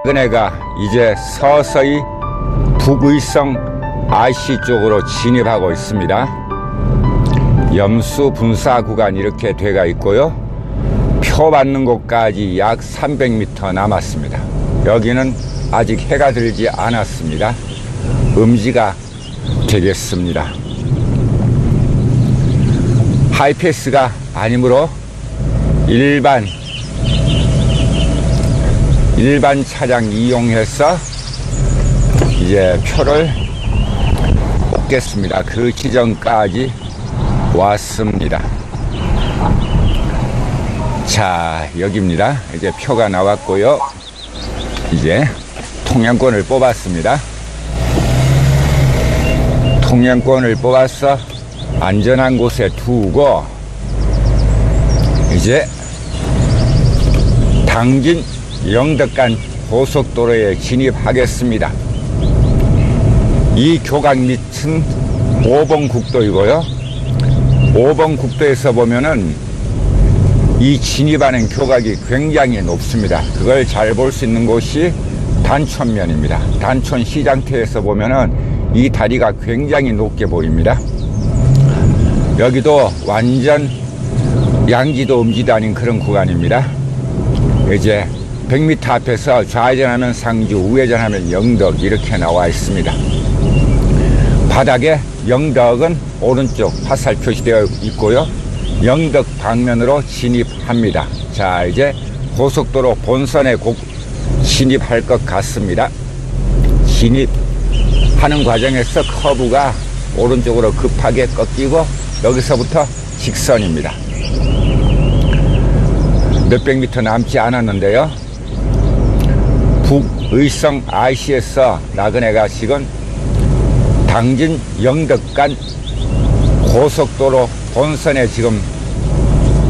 나그네가 이제 서서히 북의성 RC 쪽으로 진입하고 있습니다. 염수 분사 구간 이렇게 돼가 있고요. 표 받는 곳까지 약 300m 남았습니다. 여기는 아직 해가 들지 않았습니다. 음지가 되겠습니다. 하이패스가 아니므로 일반 차량 이용해서 이제 표를 뽑겠습니다. 그 지점까지 왔습니다. 자, 여기입니다. 이제 표가 나왔고요. 이제 통행권을 뽑았습니다. 통행권을 뽑아서 안전한 곳에 두고 이제 당진 영덕간 고속도로에 진입하겠습니다. 이 교각 밑은 5번 국도이고요. 5번 국도에서 보면은 이 진입하는 교각이 굉장히 높습니다. 그걸 잘 볼 수 있는 곳이 단촌면입니다. 단촌 시장터에서 보면은 이 다리가 굉장히 높게 보입니다. 여기도 완전 양지도 음지도 아닌 그런 구간입니다. 이제 100m 앞에서 좌회전하면 상주, 우회전하면 영덕 이렇게 나와 있습니다. 바닥에 영덕은 오른쪽 화살 표시되어 있고요. 영덕 방면으로 진입합니다. 자, 이제 고속도로 본선에 진입할 것 같습니다. 진입하는 과정에서 커브가 오른쪽으로 급하게 꺾이고 여기서부터 직선입니다. 몇백 미터 남지 않았는데요. 북의성 RC에서 나그네가 지금 당진 영덕간 고속도로 본선에 지금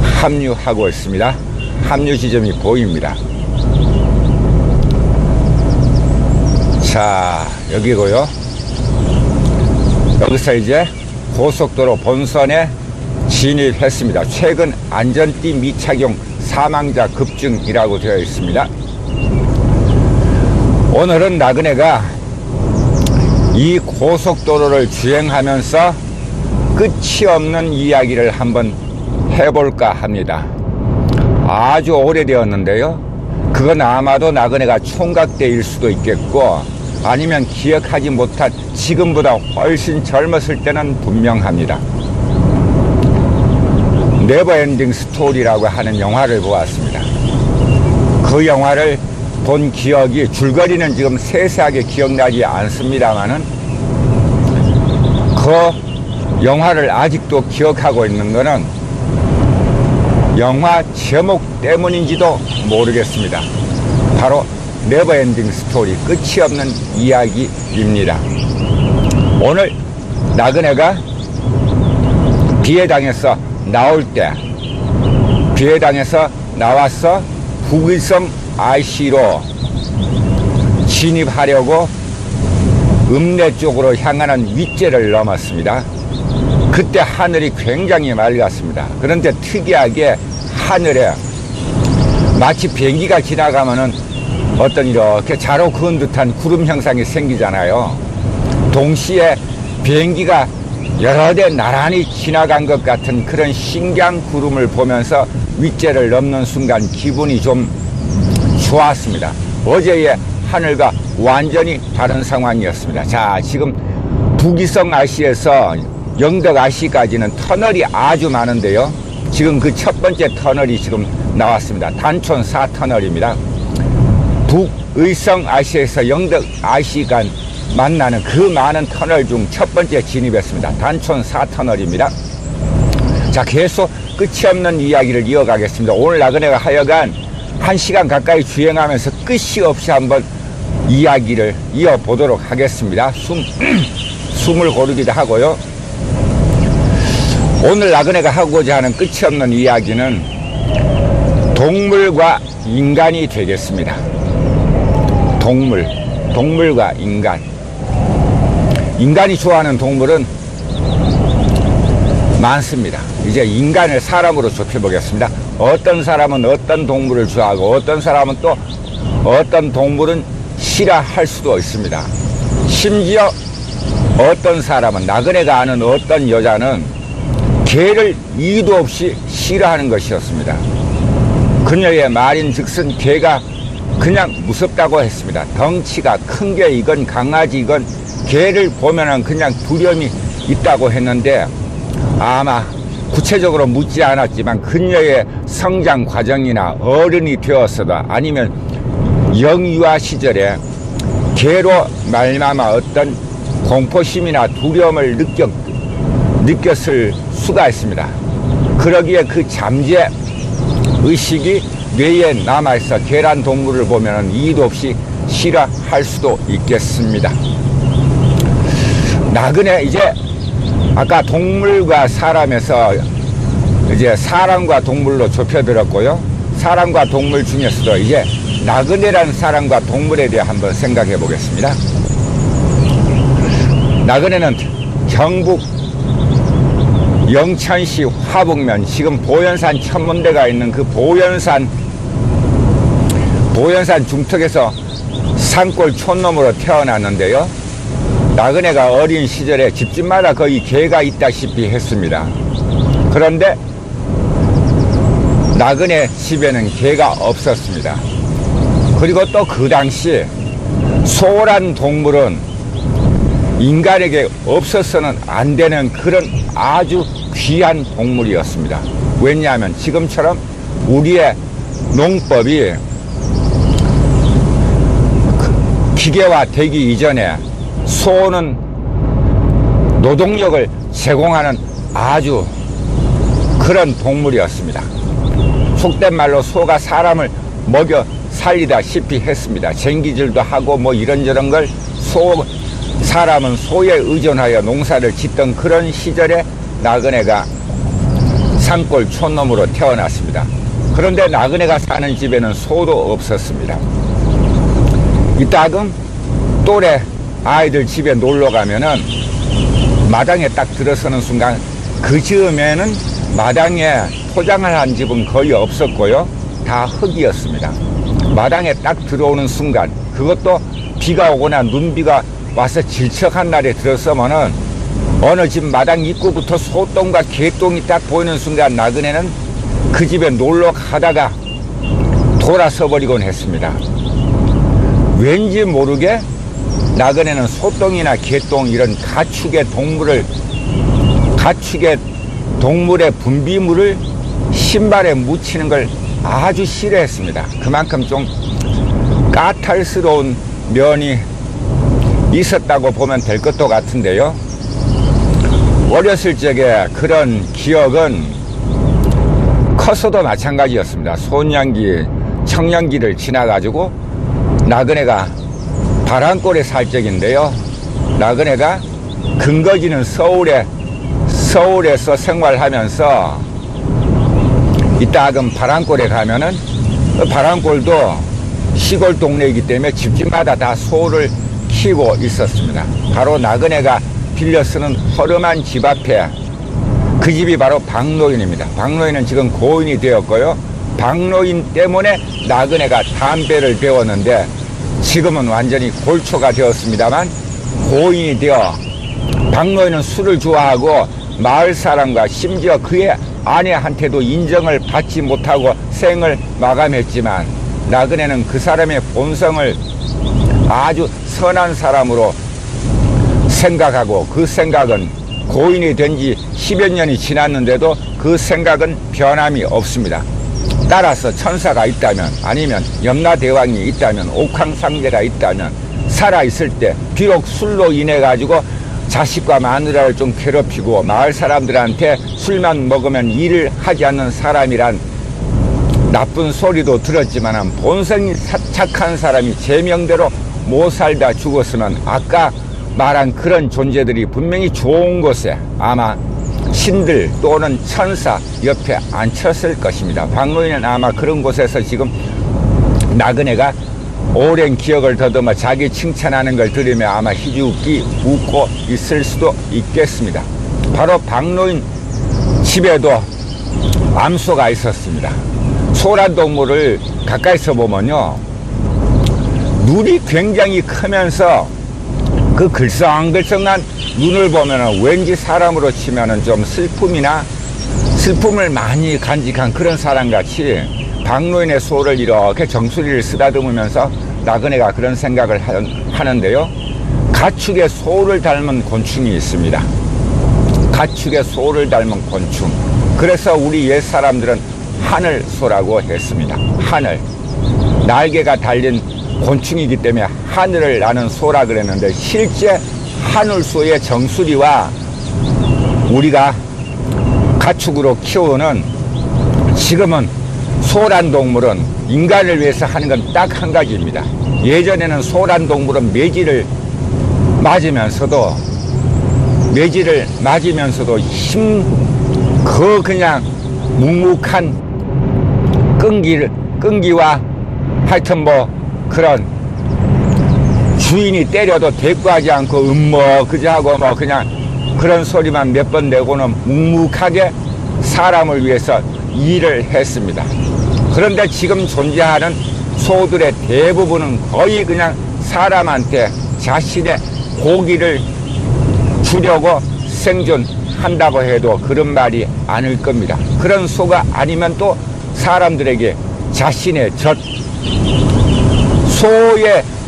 합류하고 있습니다. 합류 지점이 보입니다. 자, 여기고요. 여기서 이제 고속도로 본선에 진입했습니다. 최근 안전띠 미착용 사망자 급증이라고 되어 있습니다. 오늘은 나그네가 이 고속도로를 주행하면서 끝이 없는 이야기를 한번 해볼까 합니다. 아주 오래되었는데요. 그건 아마도 나그네가 총각 때일 수도 있겠고 아니면 기억하지 못한 지금보다 훨씬 젊었을 때는 분명합니다. 네버엔딩 스토리라고 하는 영화를 보았습니다. 그 영화를 본 기억이 줄거리는 지금 세세하게 기억나지 않습니다만은 그 영화를 아직도 기억하고 있는 것은 영화 제목 때문인지도 모르겠습니다. 바로 네버엔딩 스토리, 끝이 없는 이야기입니다. 오늘 나그네가 비해당에서 나올 때 비해당에서 나와서 북의성 RC로 진입하려고 읍내 쪽으로 향하는 윗제를 넘었습니다. 그때 하늘이 굉장히 맑았습니다. 그런데 특이하게 하늘에 마치 비행기가 지나가면은 어떤 이렇게 자로 그은 듯한 구름 형상이 생기잖아요. 동시에 비행기가 여러 대 나란히 지나간 것 같은 그런 신기한 구름을 보면서 윗제를 넘는 순간 기분이 좀 좋았습니다. 어제의 하늘과 완전히 다른 상황이었습니다. 자, 지금 북의성 RC에서 영덕 RC까지는 터널이 아주 많은데요. 지금 그 첫 번째 터널이 지금 나왔습니다. 단촌 4터널입니다. 북의성 RC에서 영덕 RC가 만나는 그 많은 터널 중 첫 번째 진입했습니다. 단촌 4터널입니다. 자, 계속 끝이 없는 이야기를 이어가겠습니다. 오늘 나그네가 하여간 1시간 가까이 주행하면서 끝이 없이 한번 이야기를 이어보도록 하겠습니다. 숨을 고르기도 하고요. 오늘 나그네가 하고자 하는 끝이 없는 이야기는 동물과 인간이 되겠습니다. 동물과 인간. 인간이 좋아하는 동물은 많습니다. 이제 인간을 사람으로 좁혀보겠습니다. 어떤 사람은 어떤 동물을 좋아하고 어떤 사람은 또 어떤 동물은 싫어할 수도 있습니다. 심지어 어떤 사람은, 나그네가 아는 어떤 여자는 개를 이유도 없이 싫어하는 것이었습니다. 그녀의 말인즉슨 개가 그냥 무섭다고 했습니다. 덩치가 큰 개이건 강아지이건 개를 보면은 그냥 두려움이 있다고 했는데, 아마 구체적으로 묻지 않았지만 그녀의 성장 과정이나 어른이 되었어도 아니면 영유아 시절에 개로 말미암아 어떤 공포심이나 두려움을 느꼈을 수가 있습니다. 그러기에 그 잠재 의식이 뇌에 남아있어 개란 동물을 보면 이유도 없이 싫어할 수도 있겠습니다. 나그네, 이제 아까 동물과 사람에서 이제 사람과 동물로 좁혀들었고요. 사람과 동물 중에서도 이제 나그네라는 사람과 동물에 대해 한번 생각해 보겠습니다. 나그네는 경북 영천시 화북면, 지금 보현산 천문대가 있는 그 보현산 중턱에서 산골 촌놈으로 태어났는데요. 나그네가 어린 시절에 집집마다 거의 개가 있다시피 했습니다. 그런데 나그네 집에는 개가 없었습니다. 그리고 또 그 당시 소란 동물은 인간에게 없어서는 안 되는 그런 아주 귀한 동물이었습니다. 왜냐하면 지금처럼 우리의 농법이 기계화되기 이전에 소는 노동력을 제공하는 아주 그런 동물이었습니다. 속된 말로 소가 사람을 먹여 살리다시피 했습니다. 쟁기질도 하고 뭐 이런저런 걸 사람은 소에 의존하여 농사를 짓던 그런 시절에 나그네가 산골 촌놈으로 태어났습니다. 그런데 나그네가 사는 집에는 소도 없었습니다. 이따금 또래 아이들 집에 놀러 가면은 마당에 딱 들어서는 순간 그 즈음에는 마당에 포장을 한 집은 거의 없었고요. 다 흙이었습니다. 마당에 딱 들어오는 순간, 그것도 비가 오거나 눈비가 와서 질척한 날에 들어서면은 어느 집 마당 입구부터 소똥과 개똥이 딱 보이는 순간 나그네는 그 집에 놀러 가다가 돌아서 버리곤 했습니다. 왠지 모르게 나그네는 소똥이나 개똥 이런 가축의 동물의 분비물을 신발에 묻히는 걸 아주 싫어했습니다. 그만큼 좀 까탈스러운 면이 있었다고 보면 될 것도 같은데요. 어렸을 적에 그런 기억은 커서도 마찬가지였습니다. 소년기, 청년기를 지나가지고 나그네가 바람골에 살 적인데요. 나그네가 근거지는 서울에서 생활하면서 이따금 바람골에 가면은 바람골도 시골 동네이기 때문에 집집마다 다 소를 키우고 있었습니다. 바로 나그네가 빌려 쓰는 허름한 집 앞에 그 집이 바로 박노인입니다. 박노인은 지금 고인이 되었고요. 박노인 때문에 나그네가 담배를 배웠는데 지금은 완전히 골초가 되었습니다만 고인이 되어 박노인은 술을 좋아하고 마을 사람과 심지어 그의 아내한테도 인정을 받지 못하고 생을 마감했지만 나그네는 그 사람의 본성을 아주 선한 사람으로 생각하고 그 생각은 고인이 된 지 10여 년이 지났는데도 그 생각은 변함이 없습니다. 따라서 천사가 있다면 아니면 염라대왕이 있다면 옥황상제가 있다면 살아있을 때 비록 술로 인해 가지고 자식과 마누라를 좀 괴롭히고 마을 사람들한테 술만 먹으면 일을 하지 않는 사람이란 나쁜 소리도 들었지만 본성이 착한 사람이 제명대로 못 살다 죽었으면 아까 말한 그런 존재들이 분명히 좋은 곳에 아마 신들 또는 천사 옆에 앉혔을 것입니다. 박노인은 아마 그런 곳에서 지금 나그네가 오랜 기억을 더듬어 자기 칭찬하는 걸 들으며 아마 희죽이 웃고 있을 수도 있겠습니다. 바로 박노인 집에도 암소가 있었습니다. 소란 동물을 가까이서 보면요, 눈이 굉장히 크면서 그 글썽글썽한 눈을 보면은 왠지 사람으로 치면은 좀 슬픔을 많이 간직한 그런 사람같이 박노인의 소를 이렇게 정수리를 쓰다듬으면서 나그네가 그런 생각을 하는데요. 가축의 소를 닮은 곤충이 있습니다. 가축의 소를 닮은 곤충. 그래서 우리 옛 사람들은 하늘소라고 했습니다. 하늘. 날개가 달린 곤충이기 때문에 하늘을 나는 소라 그랬는데, 실제 하늘소의 정수리와 우리가 가축으로 키우는, 지금은 소란 동물은 인간을 위해서 하는 건 딱 한 가지입니다. 예전에는 소란 동물은 매질을 맞으면서도 그냥 묵묵한 끈기와 하여튼 뭐 그런 주인이 때려도 대꾸하지 않고 그저 하고 뭐 그냥 그런 소리만 몇 번 내고는 묵묵하게 사람을 위해서 일을 했습니다. 그런데 지금 존재하는 소들의 대부분은 거의 그냥 사람한테 자신의 고기를 주려고 생존한다고 해도 그런 말이 아닐 겁니다. 그런 소가 아니면 또 사람들에게 자신의 젖,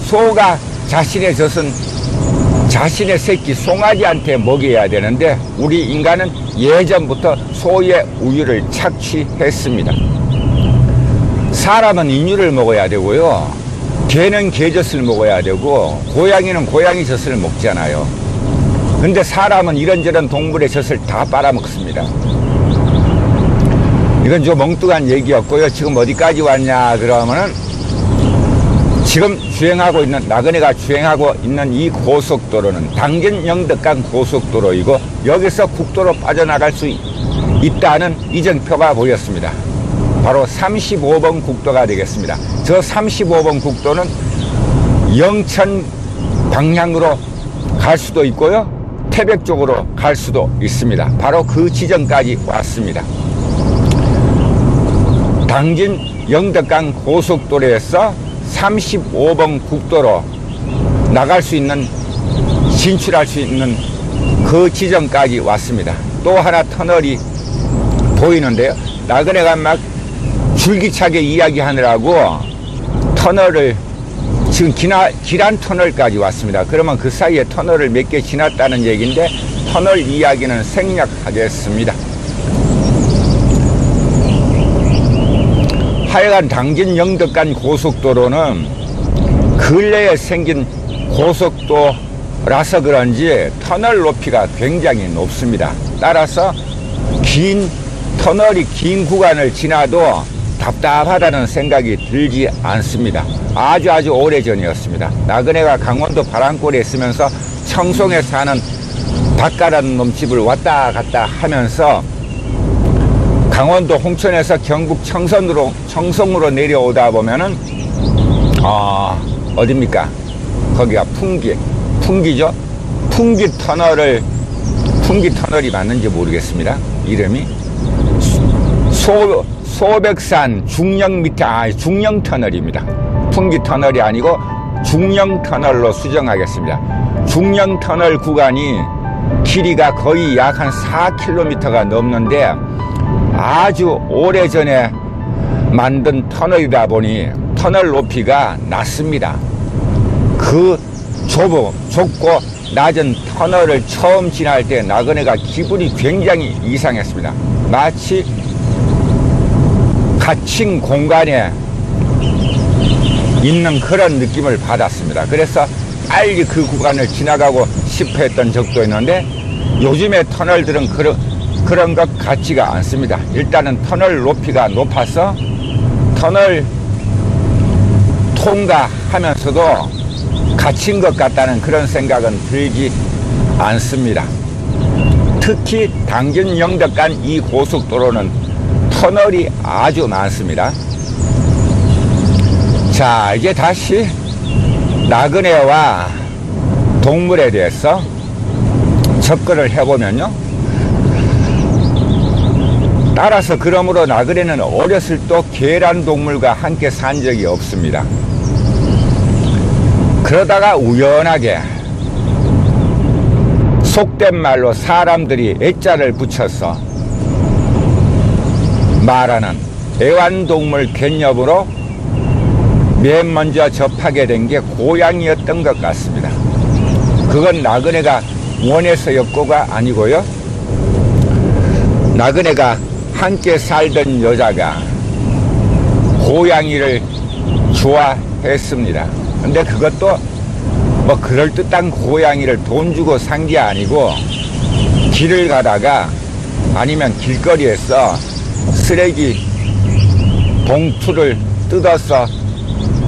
소가 자신의 젖은 자신의 새끼 송아지한테 먹여야 되는데, 우리 인간은 예전부터 소의 우유를 착취했습니다. 사람은 인유를 먹어야 되고요, 개는 개젖을 먹어야 되고, 고양이는 고양이 젖을 먹잖아요. 근데 사람은 이런저런 동물의 젖을 다 빨아먹습니다. 이건 좀 멍뚱한 얘기였고요. 지금 어디까지 왔냐 그러면은, 지금 나그네가 주행하고 있는 이 고속도로는 당진 영덕간 고속도로이고, 여기서 국도로 빠져나갈 수 있다는 이정표가 보였습니다. 바로 35번 국도가 되겠습니다. 저 35번 국도는 영천 방향으로 갈 수도 있고요, 태백 쪽으로 갈 수도 있습니다. 바로 그 지점까지 왔습니다. 당진 영덕간 고속도로에서 35번 국도로 진출할 수 있는 그 지점까지 왔습니다. 또 하나 터널이 보이는데요. 나그네가 막 줄기차게 이야기하느라고 터널을, 지금 기란 터널까지 왔습니다. 그러면 그 사이에 터널을 몇 개 지났다는 얘기인데, 터널 이야기는 생략하겠습니다. 하여간 당진 영덕간 고속도로는 근래에 생긴 고속도라서 그런지 터널 높이가 굉장히 높습니다. 따라서 긴 구간을 지나도 답답하다는 생각이 들지 않습니다. 아주 오래전이었습니다. 나그네가 강원도 바람골에 있으면서 청송에 사는 박가라는 놈집을 왔다 갔다 하면서 강원도 홍천에서 경북 청송으로 내려오다 보면은, 어딥니까? 거기가 풍기죠? 풍기 터널이 맞는지 모르겠습니다. 이름이. 소백산 중령 밑에, 중령 터널입니다. 풍기 터널이 아니고 중령 터널로 수정하겠습니다. 중령 터널 구간이 길이가 거의 약 한 4km가 넘는데, 아주 오래전에 만든 터널이다 보니 터널 높이가 낮습니다. 그 좁고 낮은 터널을 처음 지날 때 나그네가 기분이 굉장히 이상했습니다. 마치 갇힌 공간에 있는 그런 느낌을 받았습니다. 그래서 빨리 그 구간을 지나가고 싶어 했던 적도 있는데, 요즘의 터널들은 그런 것 같지가 않습니다. 일단은 터널 높이가 높아서 터널 통과하면서도 갇힌 것 같다는 그런 생각은 들지 않습니다. 특히 당진 영덕간 이 고속도로는 터널이 아주 많습니다. 자, 이제 다시 나그네와 동물에 대해서 접근을 해보면요, 따라서 그러므로 나그네는 어렸을 때 개란 동물과 함께 산 적이 없습니다. 그러다가 우연하게 속된 말로 사람들이 애자를 붙여서 말하는 애완동물 개념으로 맨 먼저 접하게 된 게 고양이였던 것 같습니다. 그건 나그네가 원해서였고가 아니고요. 나그네가 함께 살던 여자가 고양이를 좋아했습니다. 근데 그것도 뭐 그럴듯한 고양이를 돈 주고 산 게 아니고 길을 가다가 아니면 길거리에서 쓰레기 봉투를 뜯어서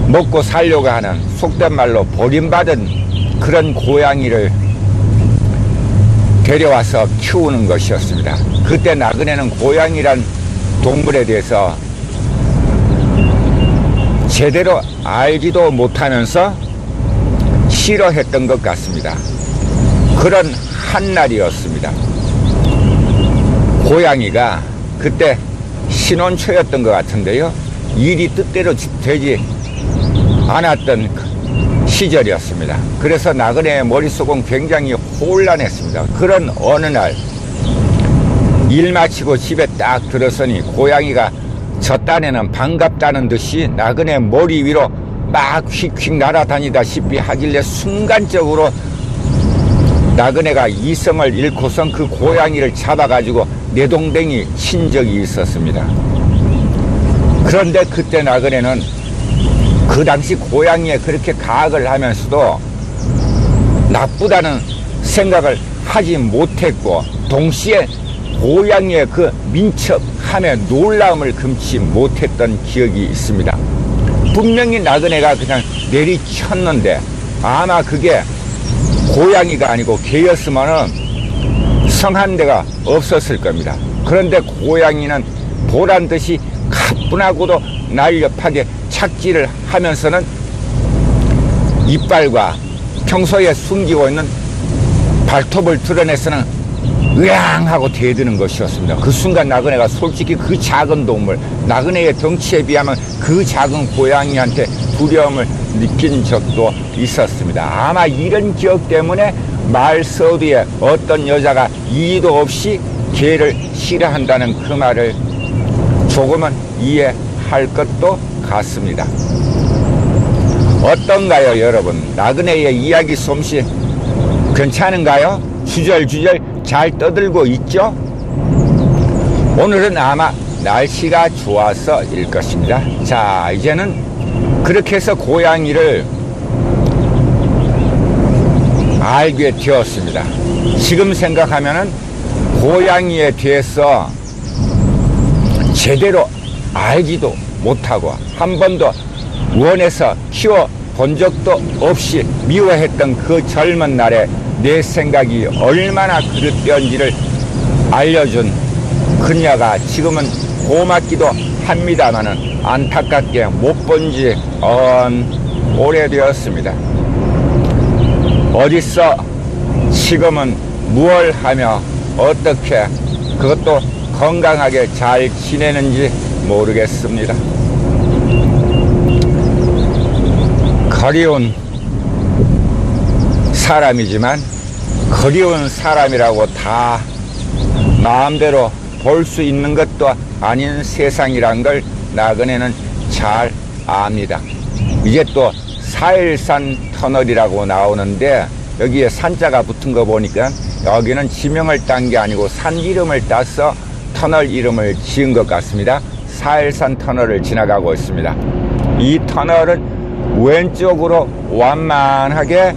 먹고 살려고 하는 속된 말로 버림받은 그런 고양이를 데려와서 키우는 것이었습니다. 그때 나그네는 고양이란 동물에 대해서 제대로 알지도 못하면서 싫어했던 것 같습니다. 그런 한날이었습니다. 고양이가 그때 신혼초였던 것 같은데요. 일이 뜻대로 되지 않았던 시절이었습니다. 그래서 나그네의 머릿속은 굉장히 혼란했습니다. 그런 어느 날 일 마치고 집에 딱 들어서니 고양이가 저 딴에는 반갑다는 듯이 나그네 머리 위로 막 휙휙 날아다니다시피 하길래 순간적으로 나그네가 이성을 잃고선 그 고양이를 잡아가지고 내동댕이 친 적이 있었습니다. 그런데 그때 나그네는 그 당시 고양이에 그렇게 가학을 하면서도 나쁘다는 생각을 하지 못했고 동시에 고양이의 그 민첩함에 놀라움을 금치 못했던 기억이 있습니다. 분명히 나그네가 그냥 내리쳤는데 아마 그게 고양이가 아니고 개였으면은 성한 데가 없었을 겁니다. 그런데 고양이는 보란듯이 가뿐하고도 날렵하게 착지를 하면서는 이빨과 평소에 숨기고 있는 발톱을 드러내서는 으앙하고 대드는 것이었습니다. 그 순간 나그네가 솔직히 그 작은 동물, 나그네의 덩치에 비하면 그 작은 고양이한테 두려움을 느낀 적도 있었습니다. 아마 이런 기억 때문에 말서두에 어떤 여자가 이의도 없이 개를 싫어한다는 그 말을 조금은 이해할 것도 같습니다. 어떤가요, 여러분? 나그네의 이야기 솜씨 괜찮은가요? 주절주절 잘 떠들고 있죠? 오늘은 아마 날씨가 좋아서일 것입니다. 자, 이제는 그렇게 해서 고양이를 알게 되었습니다. 지금 생각하면은 고양이에 대해서 제대로 알지도 못하고 한 번도 원해서 키워본 적도 없이 미워했던 그 젊은 날에 내 생각이 얼마나 그릇되었는지를 알려준 그녀가 지금은 고맙기도 합니다마는 안타깝게 못 본 지 오래되었습니다. 어디서 지금은 무얼 하며 어떻게 그것도 건강하게 잘 지내는지 모르겠습니다. 그리운 사람이지만 그리운 사람이라고 다 마음대로 볼 수 있는 것도 아닌 세상이란 걸 나그네는 잘 압니다. 이제 또 4일산 터널이라고 나오는데 여기에 산자가 붙은 거 보니까 여기는 지명을 딴 게 아니고 산 이름을 따서 터널 이름을 지은 것 같습니다. 4일산 터널을 지나가고 있습니다. 이 터널은 왼쪽으로 완만하게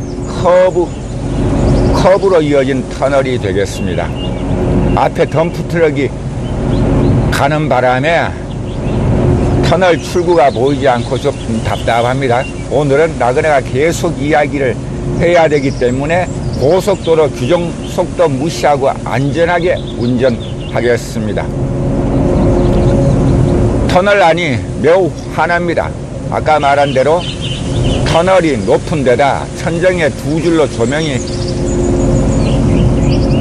커브로 이어진 터널이 되겠습니다. 앞에 덤프트럭이 가는 바람에 터널 출구가 보이지 않고 좀 답답합니다. 오늘은 나그네가 계속 이야기를 해야 되기 때문에 고속도로 규정 속도 무시하고 안전하게 운전하겠습니다. 터널 안이 매우 환합니다. 아까 말한 대로 터널이 높은 데다 천정에 두 줄로 조명이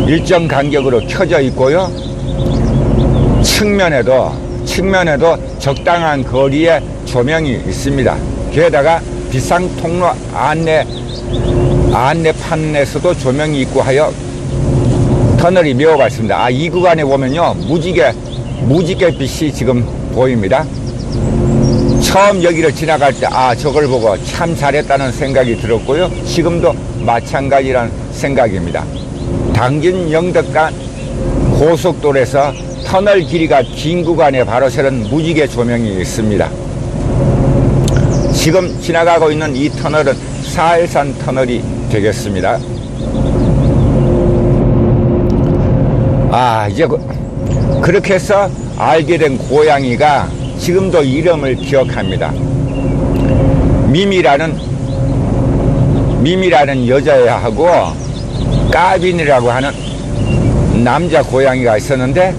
일정 간격으로 켜져 있고요. 측면에도 적당한 거리에 조명이 있습니다. 게다가 비상통로 안내판에서도 조명이 있고 하여 터널이 매우 밝습니다. 이 구간에 보면요, 무지개 빛이 지금 보입니다. 처음 여기를 지나갈 때 저걸 보고 참 잘했다는 생각이 들었고요. 지금도 마찬가지라는 생각입니다. 당진 영덕간 고속도로에서 터널 길이가 긴 구간에 바로 서는 무지개 조명이 있습니다. 지금 지나가고 있는 이 터널은 사일산 터널이 되겠습니다. 이제 그렇게 해서 알게 된 고양이가 지금도 이름을 기억합니다. 미미라는 여자애하고 까빈이라고 하는 남자 고양이가 있었는데,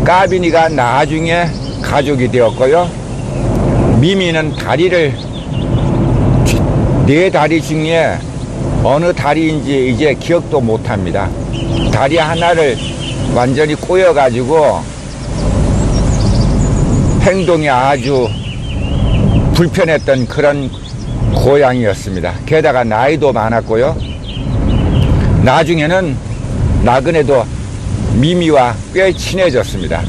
까빈이가 나중에 가족이 되었고요. 미미는 네 다리 중에 어느 다리인지 이제 기억도 못합니다. 다리 하나를 완전히 꼬여가지고 행동이 아주 불편했던 그런 고양이였습니다. 게다가 나이도 많았고요. 나중에는 나그네도 미미와 꽤 친해졌습니다.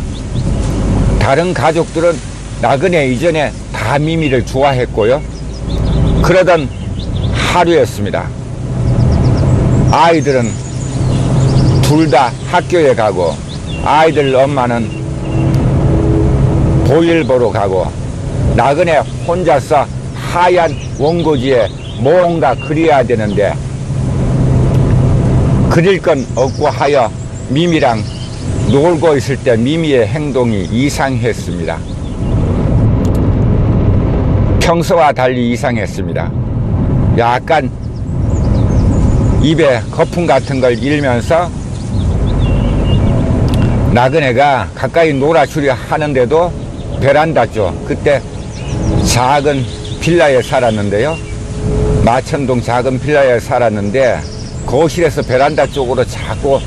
다른 가족들은 나그네 이전에 다 미미를 좋아했고요. 그러던 하루였습니다. 아이들은 둘 다 학교에 가고, 아이들 엄마는 볼일 보러 가고, 나그네 혼자서 하얀 원고지에 뭔가 그려야 되는데 그릴 건 없고 하여 미미랑 놀고 있을 때 미미의 행동이 이상했습니다. 평소와 달리 이상했습니다. 약간 입에 거품 같은 걸 일면서 나그네가 가까이 놀아주려 하는데도 베란다 쪽, 그때 작은 빌라에 살았는데요. 마천동 작은 빌라에 살았는데 거실에서 베란다 쪽으로 자꾸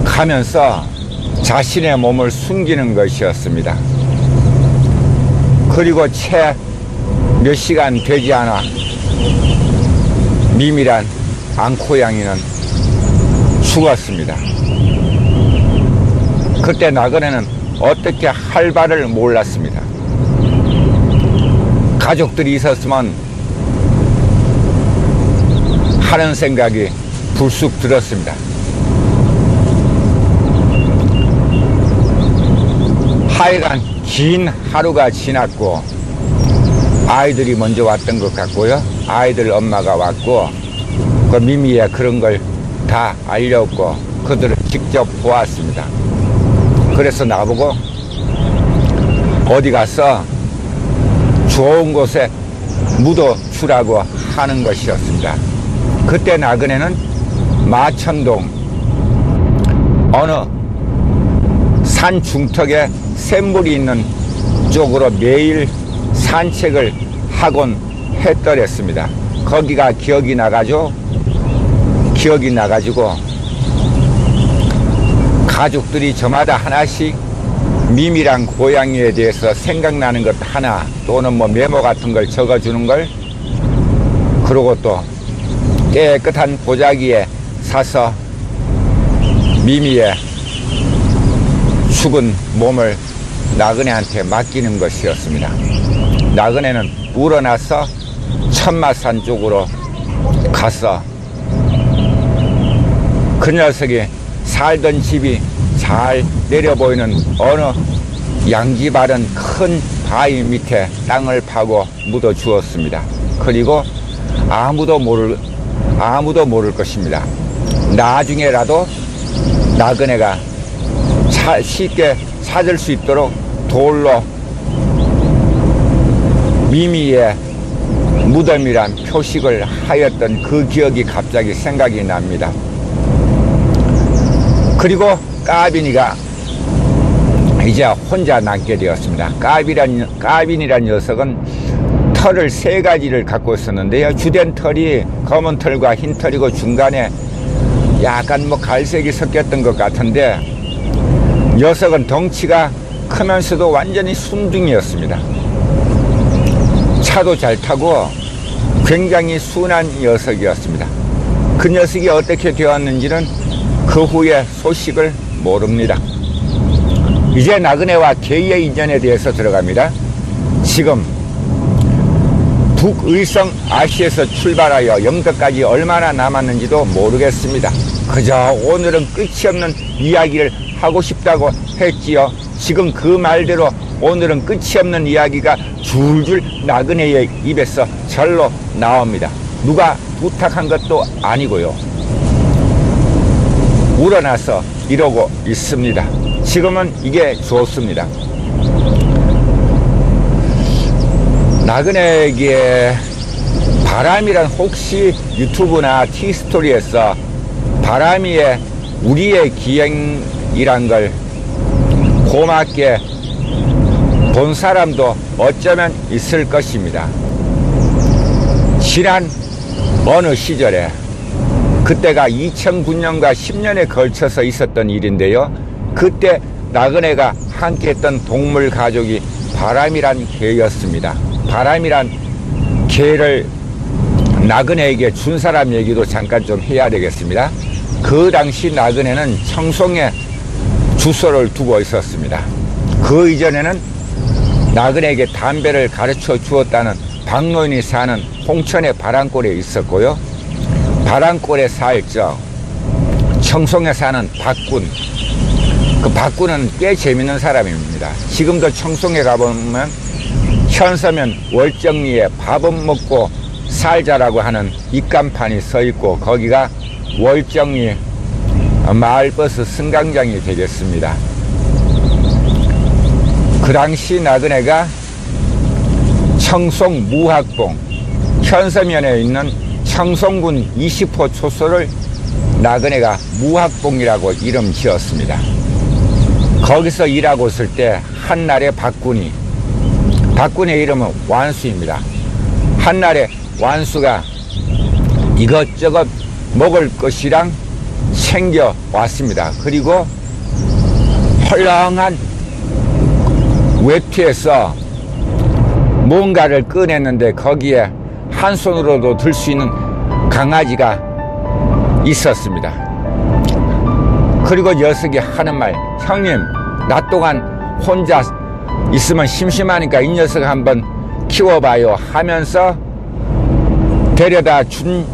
가면서 자신의 몸을 숨기는 것이었습니다. 그리고 채 몇 시간 되지 않아 미미란 앙코양이는 죽었습니다. 그때 나그네는 어떻게 할 바를 몰랐습니다. 가족들이 있었으면 하는 생각이 불쑥 들었습니다. 하여간 긴 하루가 지났고 아이들이 먼저 왔던 것 같고요. 아이들 엄마가 왔고, 그 미미에 그런 걸 다 알렸고 그들을 직접 보았습니다. 그래서 나보고 어디 가서 좋은 곳에 묻어주라고 하는 것이었습니다. 그때 나그네는 마천동 어느 산 중턱에 샘물이 있는 쪽으로 매일 산책을 하곤 했더랬습니다. 거기가 기억이 나가지고 가족들이 저마다 하나씩 미미랑 고양이에 대해서 생각나는 것 하나, 또는 뭐 메모 같은 걸 적어주는 걸, 그러고 또 깨끗한 보자기에 사서 미미의 죽은 몸을 나그네한테 맡기는 것이었습니다. 나그네는 우러나서 천마산 쪽으로 가서 그 녀석이 살던 집이 잘 내려보이는 어느 양지바른 큰 바위 밑에 땅을 파고 묻어 주었습니다. 그리고 아무도 모를 것입니다. 나중에라도 나그네가 쉽게 찾을 수 있도록 돌로 미미의 무덤이란 표식을 하였던 그 기억이 갑자기 생각이 납니다. 그리고 까빈이가 이제 혼자 남게 되었습니다. 까빈이란 녀석은 털을 3가지를 갖고 있었는데요. 주된 털이 검은 털과 흰 털이고 중간에 약간 갈색이 섞였던 것 같은데, 녀석은 덩치가 크면서도 완전히 순둥이였습니다. 차도 잘 타고 굉장히 순한 녀석이었습니다. 그 녀석이 어떻게 되었는지는 그 후에 소식을 모릅니다. 이제 나그네와 개의 인연에 대해서 들어갑니다. 지금 북의성 RC에서 출발하여 영덕까지 얼마나 남았는지도 모르겠습니다. 그저 오늘은 끝이 없는 이야기를 하고 싶다고 했지요. 지금 그 말대로 오늘은 끝이 없는 이야기가 줄줄 나그네의 입에서 절로 나옵니다. 누가 부탁한 것도 아니고요. 우러나서 이러고 있습니다. 지금은 이게 좋습니다. 나그네에게 바람이란 혹시 유튜브나 티스토리에서 바람이의 우리의 기행이란 걸 고맙게 본 사람도 어쩌면 있을 것입니다. 지난 어느 시절에 그때가 2009년과 10년에 걸쳐서 있었던 일인데요. 그때 나그네가 함께했던 동물 가족이 바람이란 개였습니다. 바람이란 개를 나그네에게 준 사람 얘기도 잠깐 좀 해야 되겠습니다. 그 당시 나그네는 청송에 주소를 두고 있었습니다. 그 이전에는 나그네에게 담배를 가르쳐 주었다는 박노인이 사는 홍천의 바람골에 있었고요. 바람골에 살적 청송에 사는 박군, 그 박군은 꽤 재밌는 사람입니다. 지금도 청송에 가보면 현서면 월정리에 밥은 먹고 살자라고 하는 입간판이 서 있고 거기가 월정리 마을버스 승강장이 되겠습니다. 그 당시 나그네가 청송 무학봉 현서면에 있는 청송군 20호 초소를 나그네가 무학봉이라고 이름 지었습니다. 거기서 일하고 있을 때 한날에 박군의 이름은 완수입니다. 한날에 완수가 이것저것 먹을 것이랑 챙겨왔습니다. 그리고 헐렁한 외투에서 뭔가를 꺼냈는데 거기에 한 손으로도 들 수 있는 강아지가 있었습니다. 그리고 녀석이 하는 말, 형님 낮 동안 혼자 있으면 심심하니까 이 녀석 한번 키워봐요 하면서 데려다 준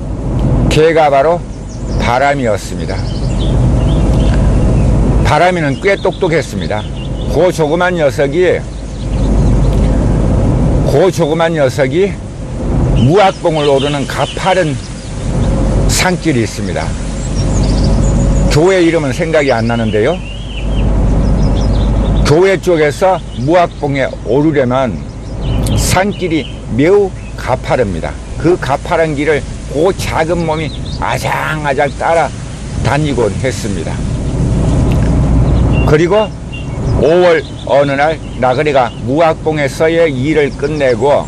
개가 바로 바람이었습니다. 바람이는 꽤 똑똑했습니다. 그 조그만 녀석이 무학봉을 오르는 가파른 산길이 있습니다. 교회 이름은 생각이 안 나는데요. 교회 쪽에서 무학봉에 오르려면 산길이 매우 가파릅니다. 그 가파른 길을 그 작은 몸이 아장아장 따라 다니곤 했습니다. 그리고 5월 어느 날 나그네가 무학봉에서의 일을 끝내고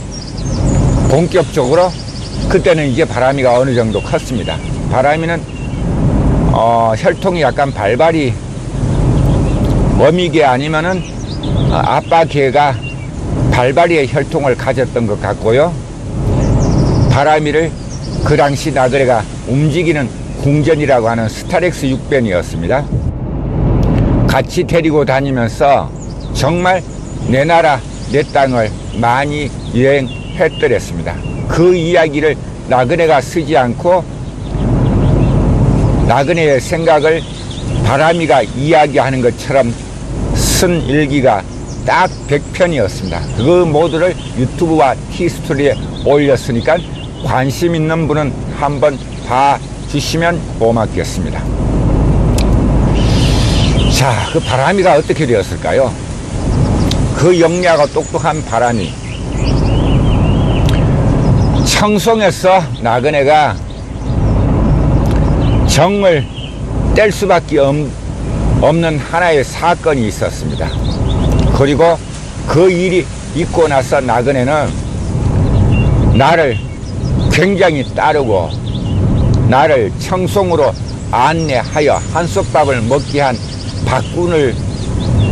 본격적으로 그때는 이제 바람이가 어느 정도 컸습니다. 바람이는 혈통이 약간 발발이 어미개 아니면은 아빠 개가 발발이의 혈통을 가졌던 것 같고요. 바람이를 그 당시 나그네가 움직이는 궁전이라고 하는 스타렉스 6변이었습니다. 같이 데리고 다니면서 정말 내 나라 내 땅을 많이 여행했더랬습니다. 그 이야기를 나그네가 쓰지 않고 나그네의 생각을 바람이가 이야기하는 것처럼 쓴 일기가 딱 100편이었습니다. 그 모두를 유튜브와 티스토리에 올렸으니까 관심 있는 분은 한번 봐주시면 고맙겠습니다. 자, 그 바람이가 어떻게 되었을까요? 그 영리하고 똑똑한 바람이 청송에서 나그네가 정을 뗄 수밖에 없는 하나의 사건이 있었습니다. 그리고 그 일이 있고 나서 나그네는 나를 굉장히 따르고 나를 청송으로 안내하여 한솥밥을 먹게 한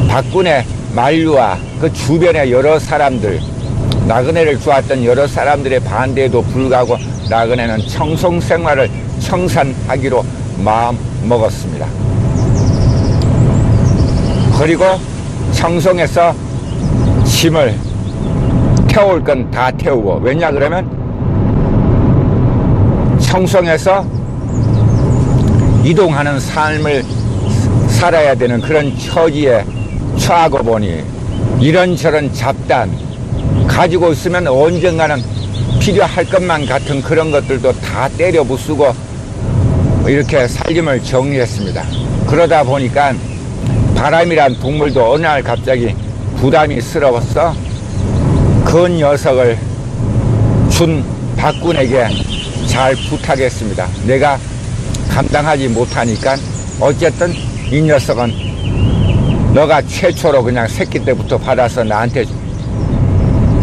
박군의 만류와 그 주변의 여러 사람들, 나그네를 좋아했던 여러 사람들의 반대에도 불구하고 나그네는 청송 생활을 청산하기로 마음 먹었습니다. 그리고 청송에서 짐을 태울 건 다 태우고, 왜냐 그러면 청송에서 이동하는 삶을 살아야 되는 그런 처지에 처하고 보니 이런저런 잡단 가지고 있으면 언젠가는 필요할 것만 같은 그런 것들도 다 때려 부수고 이렇게 살림을 정리했습니다. 그러다 보니까 바람이란 동물도 어느 날 갑자기 부담이스러웠어 그 녀석을 준 박군에게 잘 부탁했습니다. 내가 감당하지 못하니까 어쨌든 이 녀석은 너가 최초로 그냥 새끼 때부터 받아서 나한테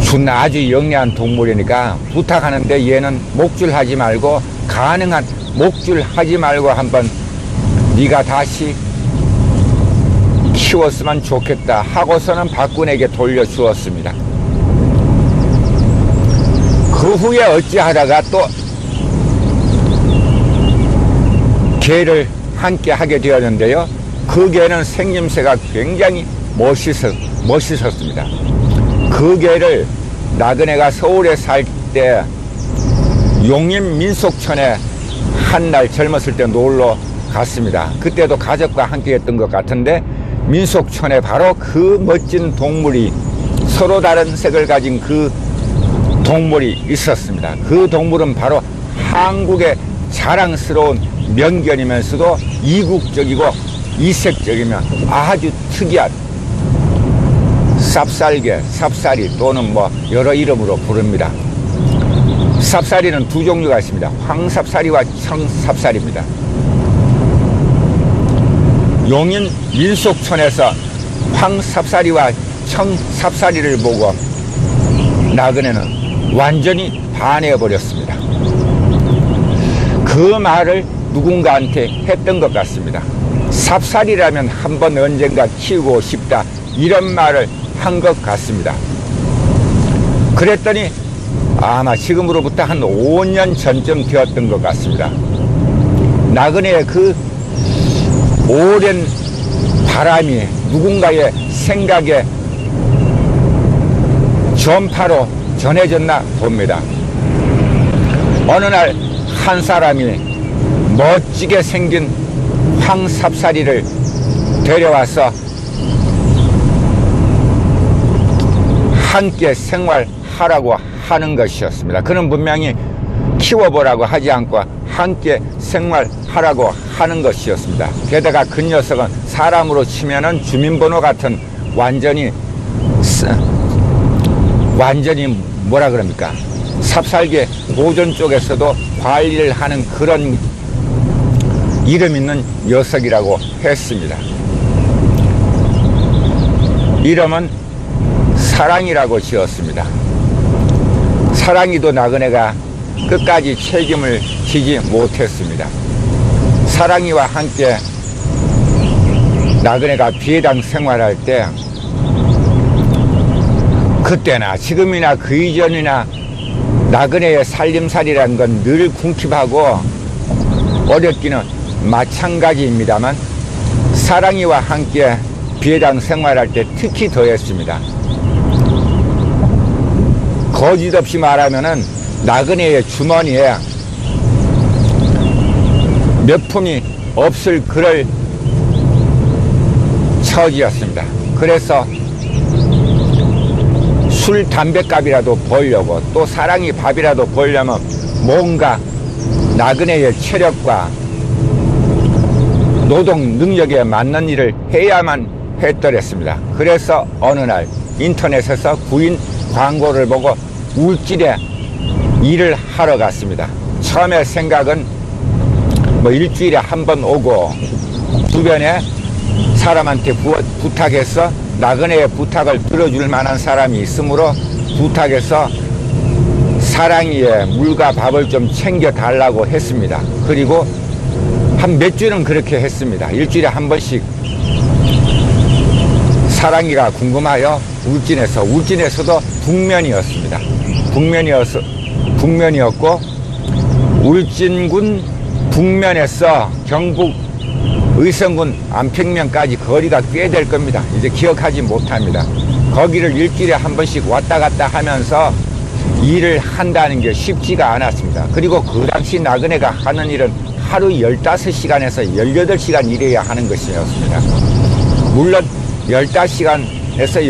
준 아주 영리한 동물이니까 부탁하는데 얘는 목줄하지 말고, 가능한 목줄하지 말고 한번 네가 다시 키웠으면 좋겠다 하고서는 박군에게 돌려주었습니다. 그 후에 어찌하다가 또 개를 함께 하게 되었는데요. 그 개는 생김새가 굉장히 멋있었습니다. 그 개를 나그네가 서울에 살 때 용인 민속촌에 한 날 젊었을 때 놀러 갔습니다. 그때도 가족과 함께 했던 것 같은데 민속촌에 바로 그 멋진 동물이, 서로 다른 색을 가진 그 동물이 있었습니다. 그 동물은 바로 한국의 자랑스러운 명견이면서도 이국적이고 이색적이며 아주 특이한 삽살개, 삽살이 또는 뭐 여러 이름으로 부릅니다. 삽살이는 두 종류가 있습니다. 황삽살이와 청삽살입니다. 용인 민속촌에서 황삽살이와 청삽살이를 보고 나그네는 완전히 반해버렸습니다. 그 말을 누군가한테 했던 것 같습니다. 삽살이라면 한번 언젠가 키우고 싶다, 이런 말을 한 것 같습니다. 그랬더니 아마 지금으로부터 한 5년 전쯤 되었던 것 같습니다. 나그네의 그 오랜 바람이 누군가의 생각에 전파로 전해졌나 봅니다. 어느 날 한 사람이 멋지게 생긴 황삽살이를 데려와서 함께 생활하라고 하는 것이었습니다. 그는 분명히 키워보라고 하지 않고 함께 생활하라고 하는 것이었습니다. 게다가 그 녀석은 사람으로 치면은 주민번호 같은 완전히 뭐라 그럽니까? 삽살개 보존 쪽에서도 관리를 하는 그런 이름 있는 녀석이라고 했습니다. 이름은 사랑이라고 지었습니다. 사랑이도 나그네가 끝까지 책임을 지지 못했습니다. 사랑이와 함께 나그네가 비해당 생활할 때 그때나 지금이나 그 이전이나 나그네의 살림살이라는 건 늘 궁핍하고 어렵기는 마찬가지입니다만 사랑이와 함께 비해당 생활할 때 특히 더했습니다. 거짓 없이 말하면은 나그네의 주머니에 몇 푼이 없을 그럴 처지였습니다. 그래서 술, 담배값이라도 벌려고, 또 사랑이 밥이라도 벌려면 뭔가 나그네의 체력과 노동 능력에 맞는 일을 해야만 했더랬습니다. 그래서 어느 날 인터넷에서 구인 광고를 보고 울진에 일을 하러 갔습니다. 처음에 생각은 뭐 일주일에 한 번 오고 주변에 사람한테 부탁해서 나그네의 부탁을 들어줄 만한 사람이 있으므로 부탁해서 사랑이의 물과 밥을 좀 챙겨달라고 했습니다. 그리고 한 몇 주는 그렇게 했습니다. 일주일에 한 번씩 사랑이가 궁금하여 울진에서도 북면이었습니다. 북면이었고 울진군 북면에서 경북 의성군 안평면까지 거리가 꽤 될 겁니다. 이제 기억하지 못합니다. 거기를 일주일에 한 번씩 왔다 갔다 하면서 일을 한다는 게 쉽지가 않았습니다. 그리고 그 당시 나그네가 하는 일은 하루 15시간에서 18시간 일해야 하는 것이었습니다. 물론 15시간에서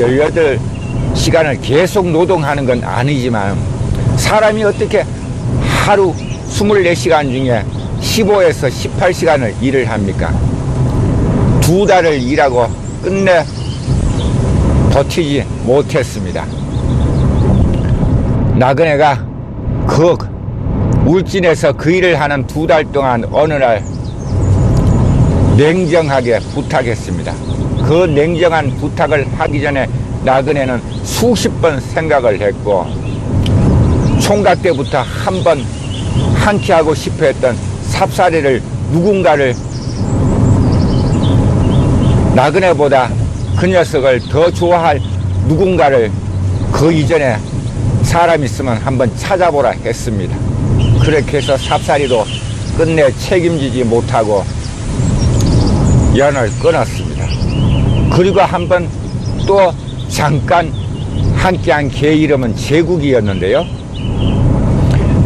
18시간을 계속 노동하는 건 아니지만 사람이 어떻게 하루 24시간 중에 15에서 18시간을 일을 합니까? 2달을 일하고 끝내 버티지 못했습니다. 나그네가 그 울진에서 그 일을 하는 2달 동안 어느 날 냉정하게 부탁했습니다. 그 냉정한 부탁을 하기 전에 나그네는 수십 번 생각을 했고 총각 때부터 한 번 한 끼 하고 싶어 했던 삽사리를 누군가를 나그네보다 그 녀석을 더 좋아할 누군가를 그 이전에 사람 있으면 한번 찾아보라 했습니다. 그렇게 해서 삽사리도 끝내 책임지지 못하고 연을 끊었습니다. 그리고 한번 또 잠깐 함께한 개 이름은 제국이었는데요.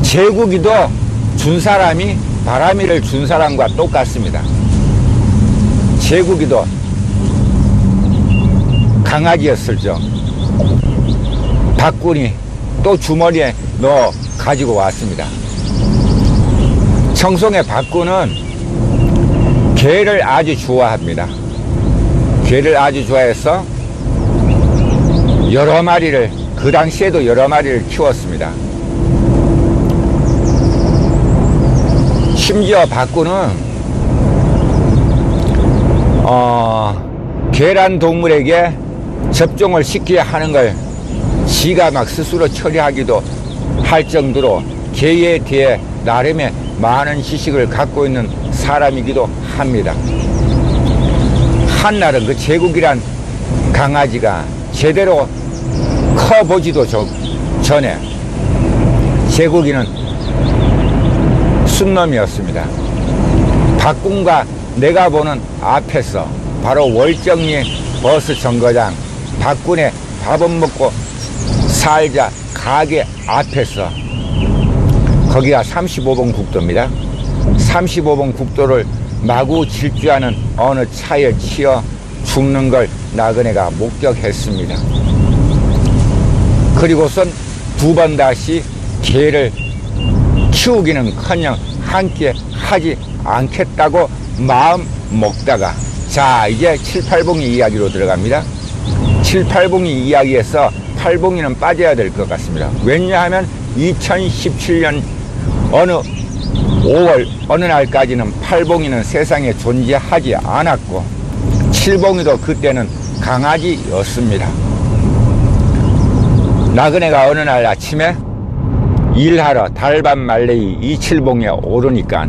제국이도 준 사람이 바람이를 준 사람과 똑같습니다. 제국이도 강아지였을 적 박군이 또 주머니에 넣어 가지고 왔습니다. 청송의 박군은 개를 아주 좋아합니다. 개를 아주 좋아해서 여러 마리를, 그 당시에도 여러 마리를 키웠습니다. 심지어 박군은 개란 동물에게 접종을 시켜야 하는 걸 지가 막 스스로 처리하기도 할 정도로 개에 대해 나름의 많은 지식을 갖고 있는 사람이기도 합니다. 한날은 그 제국이란 강아지가 제대로 커보지도 전에 제국이는 순놈이었습니다. 박군과 내가 보는 앞에서 바로 월정리 버스 정거장 박군의 밥은 먹고 살자 가게 앞에서, 거기가 35번 국도입니다. 35번 국도를 마구 질주하는 어느 차에 치여 죽는 걸 나그네가 목격했습니다. 그리고선 2번 다시 개를 키우기는커녕 함께 하지 않겠다고 마음 먹다가, 자 이제 7, 8봉이 이야기로 들어갑니다. 7, 8봉이 이야기에서 8봉이는 빠져야 될 것 같습니다. 왜냐하면 2017년 어느 5월 어느 날까지는 8봉이는 세상에 존재하지 않았고 7봉이도 그때는 강아지였습니다. 나그네가 어느 날 아침에 일하러 달밤 말레이 이칠봉에 오르니까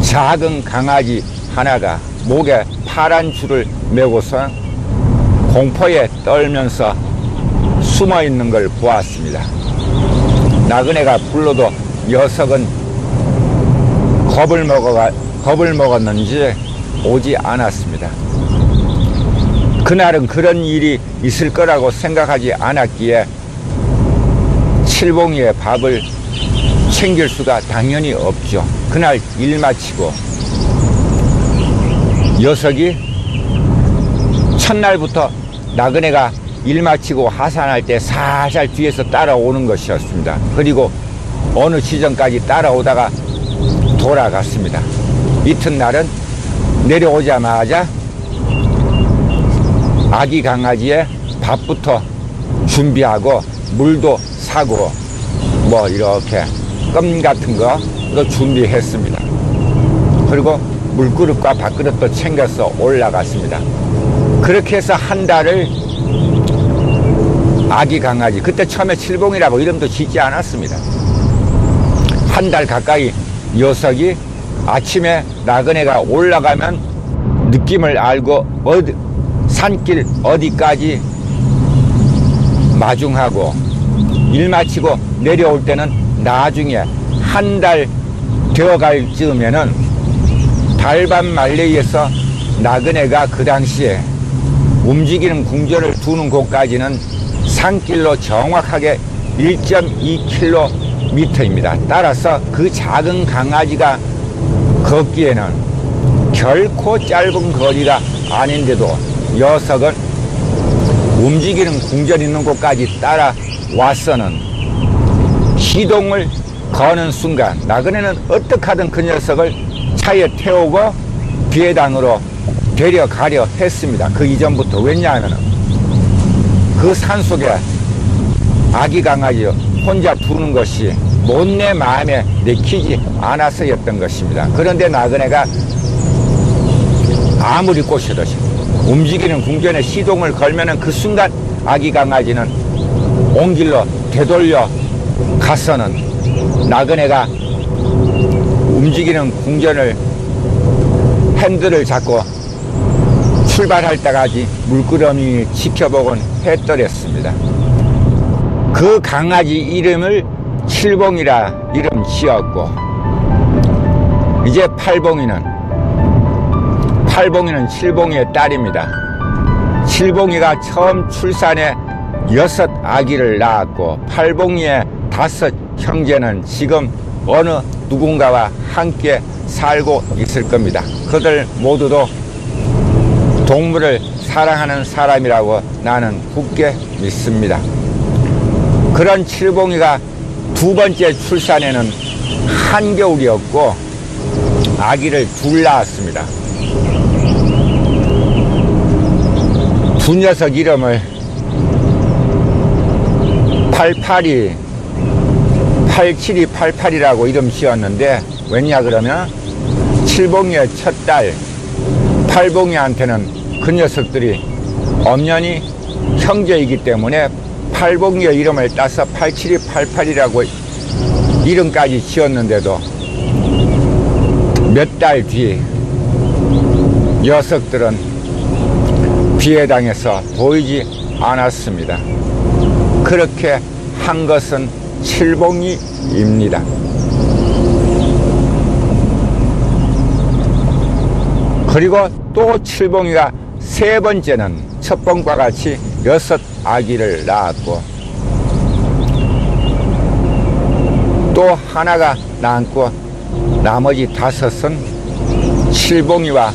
작은 강아지 하나가 목에 파란 줄을 메고서 공포에 떨면서 숨어 있는 걸 보았습니다. 나그네가 불러도 녀석은 겁을 먹었는지 오지 않았습니다. 그날은 그런 일이 있을 거라고 생각하지 않았기에 칠봉이의 밥을 챙길 수가 당연히 없죠. 그날 일 마치고 녀석이 첫날부터 나그네가 일 마치고 하산할 때 살살 뒤에서 따라오는 것이었습니다. 그리고 어느 지점까지 따라오다가 돌아갔습니다. 이튿날은 내려오자마자 아기 강아지의 밥부터 준비하고 물도 사고 뭐 이렇게 껌 같은 거도 준비했습니다. 그리고 물그릇과 밥그릇도 챙겨서 올라갔습니다. 그렇게 해서 한 달을 아기 강아지, 그때 처음에 칠봉이라고 이름도 짓지 않았습니다. 한 달 가까이 녀석이 아침에 나그네가 올라가면 느낌을 알고 산길 어디까지 마중하고 일 마치고 내려올 때는 나중에 한 달 되어갈 즈음에는 달밤 말레이에서 나그네가 그 당시에 움직이는 궁전을 두는 곳까지는 산길로 정확하게 1.2km입니다. 따라서 그 작은 강아지가 걷기에는 결코 짧은 거리가 아닌데도 녀석은 움직이는 궁전 있는 곳까지 따라와서는 시동을 거는 순간 나그네는 어떻게 하든 그 녀석을 차에 태우고 비해당으로 데려가려 했습니다. 그 이전부터. 왜냐하면 그 산속에 아기 강아지 혼자 두는 것이 못내 마음에 내키지 않아서였던 것입니다. 그런데 나그네가 아무리 꼬셔도 움직이는 궁전에 시동을 걸면은 그 순간 아기 강아지는 온 길로 되돌려 가서는 나그네가 움직이는 궁전을 핸들을 잡고 출발할 때까지 물끄러미 지켜보곤 했더랬습니다. 그 강아지 이름을 칠봉이라 이름 지었고, 이제 팔봉이는 칠봉이의 딸입니다. 칠봉이가 처음 출산해 6 아기를 낳았고, 팔봉이의 5 형제는 지금 어느 누군가와 함께 살고 있을 겁니다. 그들 모두도 동물을 사랑하는 사람이라고 나는 굳게 믿습니다. 그런 칠봉이가 2번째 출산에는 한겨울이었고 아기를 둘 낳았습니다. 두 녀석 이름을 8728이라고 이름 지었는데, 왜냐 그러면 칠봉이의 첫 딸 팔봉이한테는 그 녀석들이 엄연히 형제이기 때문에 팔봉이의 이름을 따서 8728이라고 이름까지 지었는데도 몇 달 뒤 녀석들은 비해당해서 보이지 않았습니다. 그렇게 한 것은 칠봉이입니다. 그리고 또 칠봉이가 3번째는 첫 번과 같이 6 아기를 낳았고, 또 하나가 낳고 나머지 5은 칠봉이와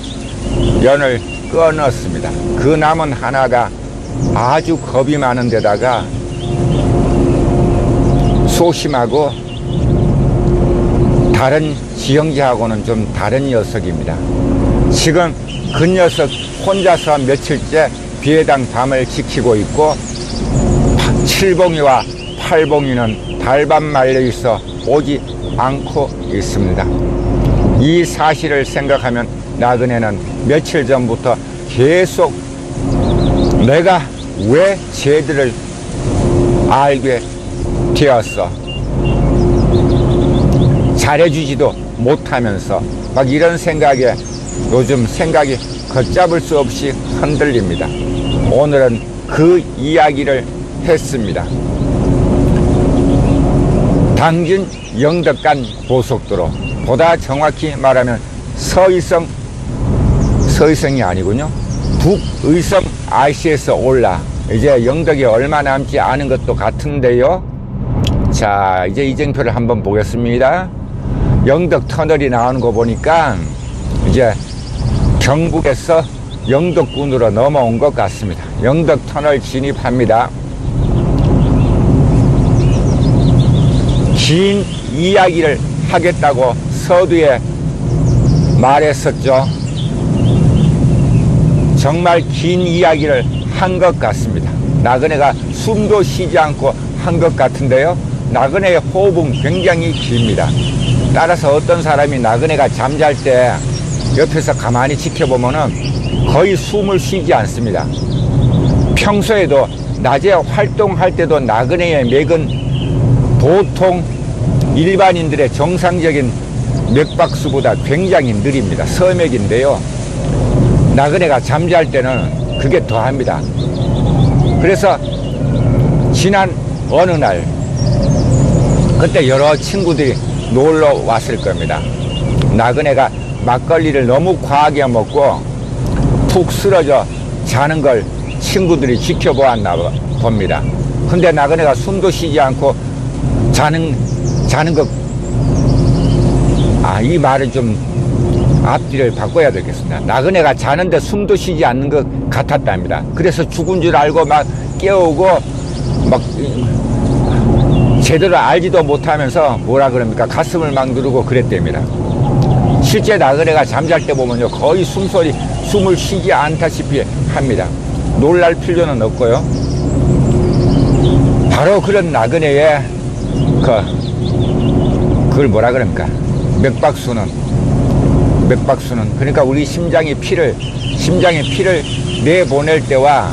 연을 끊었습니다. 그 남은 하나가 아주 겁이 많은 데다가 소심하고 다른 지형자하고는 좀 다른 녀석입니다. 지금 그 녀석 혼자서 며칠째 비해당 밤을 지키고 있고, 칠봉이와 팔봉이는 달밤 말레이에서 오지 않고 있습니다. 이 사실을 생각하면 나그네는 며칠 전부터 계속 내가 왜 쟤들을 알게 되었어, 잘해주지도 못하면서 막 이런 생각에 요즘 생각이 걷잡을 수 없이 흔들립니다. 오늘은 그 이야기를 했습니다. 당진 영덕간 고속도로, 보다 정확히 말하면 서의성이 아니군요. 북의성 RC에서 올라 이제 영덕이 얼마 남지 않은 것도 같은데요. 자, 이제 이정표를 한번 보겠습니다. 영덕 터널이 나오는 거 보니까 이제 경북에서 영덕군으로 넘어온 것 같습니다. 영덕 터널 진입합니다. 긴 이야기를 하겠다고 서두에 말했었죠. 정말 긴 이야기를 한 것 같습니다. 나그네가 숨도 쉬지 않고 한 것 같은데요. 나그네의 호흡은 굉장히 깁니다. 따라서 어떤 사람이 나그네가 잠잘 때 옆에서 가만히 지켜보면은 거의 숨을 쉬지 않습니다. 평소에도 낮에 활동할 때도 나그네의 맥은 보통 일반인들의 정상적인 맥박수보다 굉장히 느립니다. 서맥인데요. 나그네가 잠잘 때는 그게 더합니다. 그래서 지난 어느 날 그때 여러 친구들이 놀러 왔을 겁니다. 나그네가 막걸리를 너무 과하게 먹고 푹 쓰러져 자는 걸 친구들이 지켜보았나 봅니다. 근데 나그네가 숨도 쉬지 않고 자는 것, 이 말은 좀 앞뒤를 바꿔야 되겠습니다. 나그네가 자는데 숨도 쉬지 않는 것 같았답니다. 그래서 죽은 줄 알고 막 깨우고 막 제대로 알지도 못하면서 뭐라 그럽니까? 가슴을 막 누르고 그랬답니다. 실제 나그네가 잠잘 때 보면요, 거의 숨을 쉬지 않다시피 합니다. 놀랄 필요는 없고요. 바로 그런 나그네의 그걸 뭐라 그럽니까? 맥박수는 그러니까 우리 심장의 피를 내보낼 때와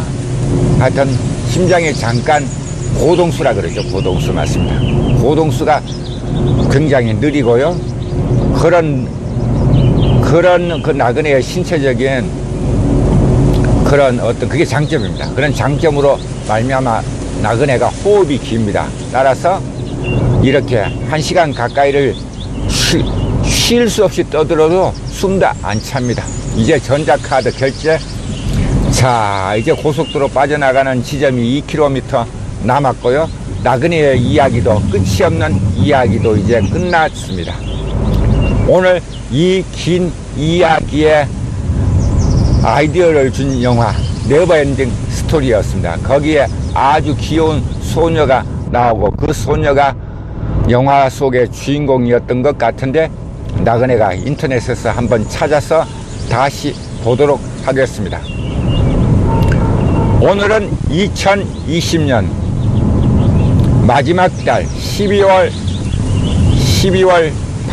하여튼 심장이 잠깐 고동수라 그러죠. 고동수 맞습니다. 고동수가 굉장히 느리고요. 그런 그 나그네의 신체적인 그런 어떤 그게 장점입니다. 그런 장점으로 말미암아 나그네가 호흡이 깁니다. 따라서 이렇게 1시간 가까이를 쉴 수 없이 떠들어도 숨도 안 찹니다. 이제 전자카드 결제. 자, 이제 고속도로 빠져나가는 지점이 2km 남았고요. 나그네의 이야기도 끝이 없는 이야기도 이제 끝났습니다. 오늘 이 긴 이야기에 아이디어를 준 영화 네버엔딩 스토리였습니다. 거기에 아주 귀여운 소녀가 나오고 그 소녀가 영화 속의 주인공이었던 것 같은데 나그네가 인터넷에서 한번 찾아서 다시 보도록 하겠습니다. 오늘은 2020년 마지막 달 12월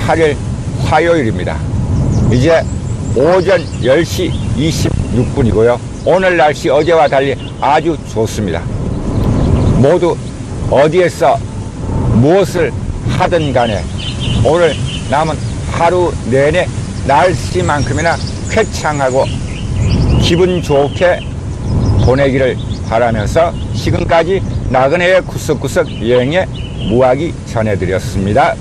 8일 화요일입니다. 이제 오전 10시 26분이고요. 오늘 날씨 어제와 달리 아주 좋습니다. 모두 어디에서 무엇을 하든 간에 오늘 남은 하루 내내 날씨만큼이나 쾌창하고 기분 좋게 보내기를 바라면서 지금까지 나그네의 구석구석 여행의 무학이 전해드렸습니다.